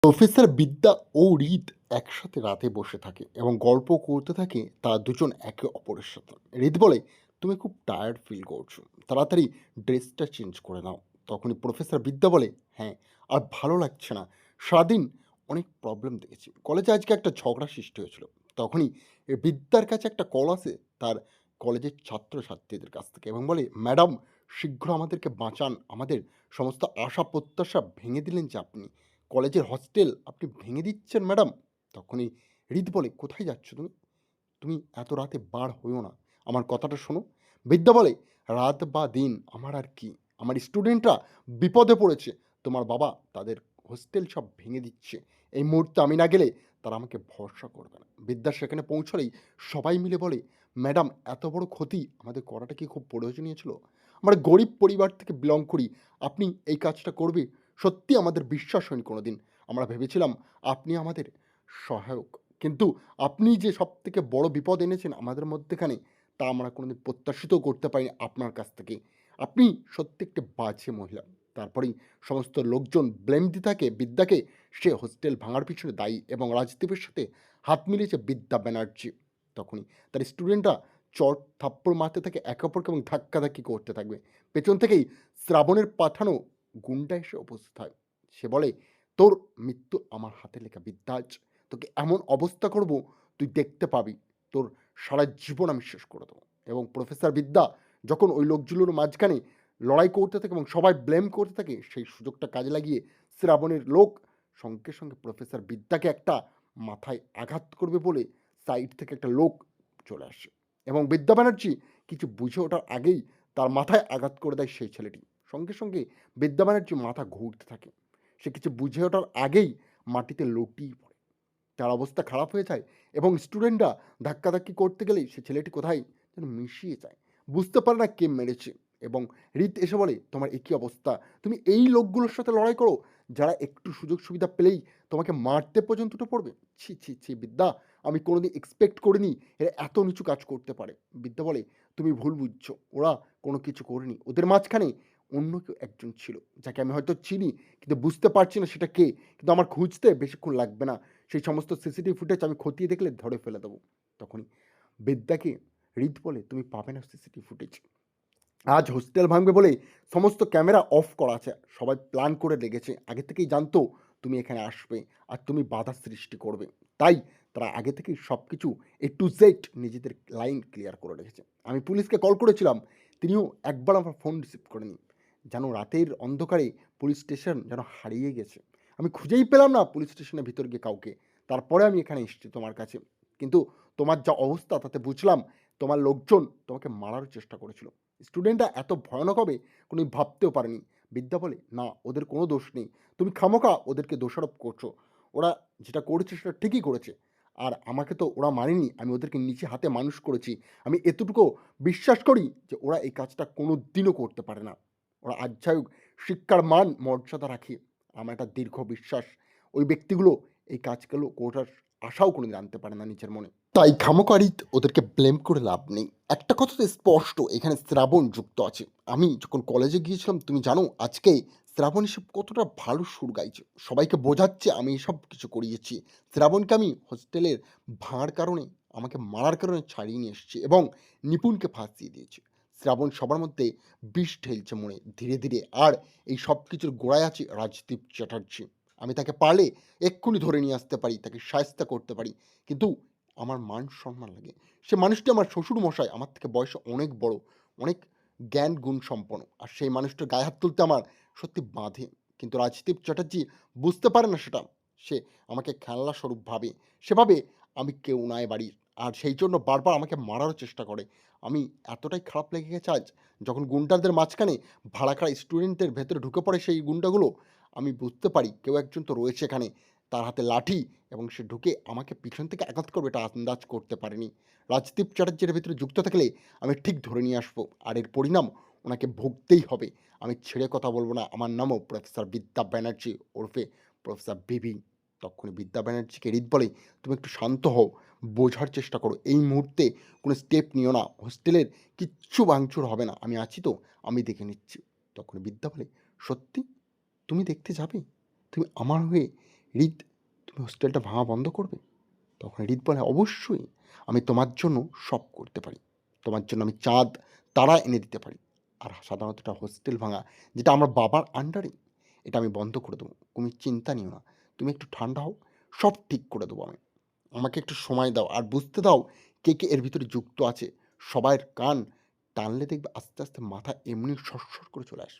Professor বিদ্যা ও রিত একসাথে রাতে বসে থাকে এবং গল্প করতে থাকে তারা দুজন একে অপরের সাথে। রিত বলে, তুমি খুব টায়ার্ড ফিল করছো, তাড়াতাড়ি ড্রেসটা চেঞ্জ করে নাও। তখনই প্রফেসর বিদ্যা বলে, হ্যাঁ, আর ভালো লাগছে না, সারাদিন অনেক প্রবলেম দেখেছি, কলেজে আজকে একটা ঝগড়া সৃষ্টি হয়েছিল। তখনই এ বিদ্যার কাছে একটা কল আসে তার কলেজের ছাত্রছাত্রীদের কাছ থেকে এবং বলে, ম্যাডাম, শীঘ্র আমাদেরকে বাঁচান, আমাদের সমস্ত আশা প্রত্যাশা ভেঙে দিলেন যে আপনি, কলেজের হস্টেল আপনি ভেঙে দিচ্ছেন ম্যাডাম। তখনই রিত বলে, কোথায় যাচ্ছ তুমি? তুমি এত রাতে বার হইও না, আমার কথাটা শোনো। বিদ্যা বলে, রাত বা দিন আমার আর কি, আমার স্টুডেন্টরা বিপদে পড়েছে, তোমার বাবা তাদের হোস্টেল সব ভেঙে দিচ্ছে, এই মুহূর্তে আমি না গেলে তারা আমাকে ভরসা করবে না। বিদ্যা সেখানে পৌঁছলেই সবাই মিলে বলে, ম্যাডাম, এত বড় ক্ষতি আমাদের করাটা কি খুব প্রয়োজনীয় ছিল? আমরা গরিব পরিবার থেকে বিলং করি, আপনি এই কাজটা করবে সত্যি আমাদের বিশ্বাস হয়নি কোনোদিন। আমরা ভেবেছিলাম আপনি আমাদের সহায়ক, কিন্তু আপনি যে সবথেকে বড় বিপদ এনেছেন আমাদের মধ্যেখানে, তা আমরা কোনোদিন প্রত্যাশিতও করতে পারিনি আপনার কাছ থেকে। আপনি সত্যি একটি বাজে মহিলা। তারপরেই সমস্ত লোকজন ব্লেম দিতে থাকে বিদ্যাকে, সে হোস্টেল ভাঙার পিছনে দায়ী এবং রাজদীপের সাথে হাত মিলিয়েছে বিদ্যা ব্যানার্জি। তখনই তার স্টুডেন্টরা চট থাপ্পড় মারতে থাকে একে অপরকে এবং ধাক্কাধাক্কি করতে থাকবে। পেছন থেকেই শ্রাবণের পাঠানো গুন্ডা এসে উপস্থিত হয়। সে বলে, তোর মৃত্যু আমার হাতে লেখা বিদ্যাজ, তোকে এমন অবস্থা করব তুই দেখতে পাবি, তোর সারা জীবন আমি শেষ করে দেবো। এবং প্রফেসর বিদ্যা যখন ওই লোকগুলোর মাঝখানে লড়াই করতে থাকে এবং সবাই ব্লেম করতে থাকে, সেই সুযোগটা কাজে লাগিয়ে শ্রাবণের লোক সঙ্গে সঙ্গে প্রফেসর বিদ্যাকে একটা মাথায় আঘাত করবে বলে সাইড থেকে একটা লোক চলে আসে এবং বিদ্যা ব্যানার্জি কিছু বুঝে ওঠার আগেই তার মাথায় আঘাত করে দেয় সেই ছেলেটি। সঙ্গে সঙ্গে বিদ্যা ব্যানার্জি মাথা ঘুরতে থাকে, সে কিছু বুঝে ওঠার আগেই মাটিতে লটিয়ে পড়ে, তার অবস্থা খারাপ হয়ে যায় এবং স্টুডেন্টরা ধাক্কাধাক্কি করতে গেলেই সে ছেলেটি কোথায় যেন মিশিয়ে যায়, বুঝতে পারে না কে মেরেছে। এবং রিত এসে বলে, তোমার একই অবস্থা, তুমি এই লোকগুলোর সাথে লড়াই করো যারা একটু সুযোগ সুবিধা পেলেই তোমাকে মারতে পর্যন্ত উঠে পড়বে। ছি ছি ছি বিদ্যা, আমি কোনোদিন এক্সপেক্ট করিনি এরা এত নিচু কাজ করতে পারে। বিদ্যা বলে, তুমি ভুল বুঝছো, ওরা কোনো কিছু করেনি, ওদের মাঝখানে অন্য কেউ একজন ছিল যাকে আমি হয়তো চিনি কিন্তু বুঝতে পারছি না সেটা কে, কিন্তু আমার খুঁজতে বেশিক্ষণ লাগবে না, সেই সমস্ত সিসিটিভি ফুটেজ আমি খতিয়ে দেখলে ধরে ফেলে দেবো। তখনই বিদ্যাকে রিত বলে, তুমি পাবে না সিসিটিভি ফুটেজ, আজ হোস্টেল ভাঙবে বলে সমস্ত ক্যামেরা অফ করা আছে, সবাই প্ল্যান করে লেগেছে, আগে থেকেই জানতো তুমি এখানে আসবে আর তুমি বাধা সৃষ্টি করবে, তাই তারা আগে থেকেই সব কিছু A to Z নিজেদের লাইন ক্লিয়ার করে রেখেছে। আমি পুলিশকে কল করেছিলাম, তিনিও একবার আমার ফোন রিসিভ করেনি, যেন রাতের অন্ধকারে পুলিশ স্টেশন যেন হারিয়ে গেছে, আমি খুঁজেই পেলাম না পুলিশ স্টেশনের ভিতর গিয়ে কাউকে, তারপরে আমি এখানে এসেছি তোমার কাছে। কিন্তু তোমার যা অবস্থা তাতে বুঝলাম তোমার লোকজন তোমাকে মারার চেষ্টা করেছিল, স্টুডেন্টরা এত ভয়ানক হবে কোনো ভাবতেও পারেনি। বিদ্যা বলে, না, ওদের কোনো দোষ নেই, তুমি খামোকা ওদেরকে দোষারোপ করছো, ওরা যেটা করেছে সেটা ঠিকই করেছে, আর আমাকে তো ওরা মারেনি, আমি ওদেরকে নিচে হাতে মানুষ করেছি, আমি এতটুকু বিশ্বাস করি যে ওরা এই কাজটা কোনো দিনও করতে পারে না, ওরা আধ্যায়িক শিক্ষার মান মর্যাদা রাখে। আমার একটা দীর্ঘ বিশ্বাস ওই ব্যক্তিগুলো এই কাজগুলো করার আশাও কোনোদিন আনতে পারে না নিজের মনে, তাই খামোকারি ওদেরকে ব্লেম করে লাভ নেই। একটা কথা তো স্পষ্ট, এখানে শ্রাবণ যুক্ত আছে। আমি যখন কলেজে গিয়েছিলাম তুমি জানো আজকে শ্রাবণ এসব কতটা ভালো সুর গাইছে, সবাইকে বোঝাচ্ছে আমি এসব কিছু করিয়েছি, শ্রাবণকে আমি হোস্টেলের ভাঁড় কারণে, আমাকে মারার কারণে ছাড়িয়ে নিয়ে এসেছি এবং নিপুণকে ফাঁসিয়ে দিয়েছি। শ্রাবণ সবার মধ্যে বিষ ঢেলছে মনে ধীরে ধীরে, আর এই সব কিছুর গোড়ায় আছে রাজদীপ চ্যাটার্জি। আমি তাকে পারলে এক্ষুনি ধরে নিয়ে আসতে পারি, তাকে শায়েস্তা করতে পারি, কিন্তু আমার মান সম্মান লাগে। সে মানুষটি আমার শ্বশুর মশাই, আমার থেকে বয়সে অনেক বড়, অনেক জ্ঞান গুণ সম্পন্ন, আর সেই মানুষটার গায়ে হাত তুলতে আমার সত্যি বাধে। কিন্তু রাজদীপ চ্যাটার্জি বুঝতে পারে না সেটা, সে আমাকে খেলনা স্বরূপ ভাবে, সেভাবে আমি কেউ নয় বাড়ির, আর সেই জন্য বারবার আমাকে মারারও চেষ্টা করে। আমি এতটাই খারাপ লেগে গেছে আজ, যখন গুন্ডাদের মাঝখানে ভাড়াখাড়া স্টুডেন্টদের ভেতরে ঢুকে পড়ে সেই গুন্ডাগুলো, আমি বুঝতে পারি কেউ একজন তো রয়েছে এখানে, তার হাতে লাঠি, এবং সে ঢুকে আমাকে পিছন থেকে আঘাত করবে এটা আন্দাজ করতে পারিনি। রাজদীপ চ্যাটার্জির ভিতরে যুক্ত থাকলে আমি ঠিক ধরে নিয়ে আসবো, আর এর পরিণাম ওনাকে ভুগতেই হবে। আমি ছেড়ে কথা বলবো না, আমার নামও প্রফেসর বিদ্যা ব্যানার্জি ওরফে প্রফেসর বিবি। তখনই বিদ্যা ব্যানার্জিকে রিত বলে, তুমি একটু শান্ত হও, বোঝার চেষ্টা করো, এই মুহূর্তে কোনো স্টেপ নিও না, হোস্টেলের কিচ্ছু ভাঙচুর হবে না, আমি আছি তো, আমি দেখে নিচ্ছি। তখন বিদ্যা বলে, সত্যি তুমি দেখতে যাবে? তুমি আমার হয়ে রিদ, তুমি হোস্টেলটা ভাঙা বন্ধ করবে? তখন রিদ বলে, "অবশ্যই। আমি তোমার জন্য সব করতে পারি। তোমার জন্য আমি চাঁদ, তারা এনে দিতে পারি। আর সাধারণত এটা হোস্টেল ভাঙা, যেটা আমার বাবার আন্ডারে, এটা আমি বন্ধ করে দেবো। তুমি চিন্তা নিও না। তুমি একটু ঠান্ডা হও। সব ঠিক করে দেবো আমি। আমাকে একটু সময় দাও। আর বুঝতে দাও কে এর ভিতরে যুক্ত আছে। সবাইয়ের কান টানলে দেখবে আস্তে, আস্তে মাথা এমনি সরসর করে চলে আসবে।"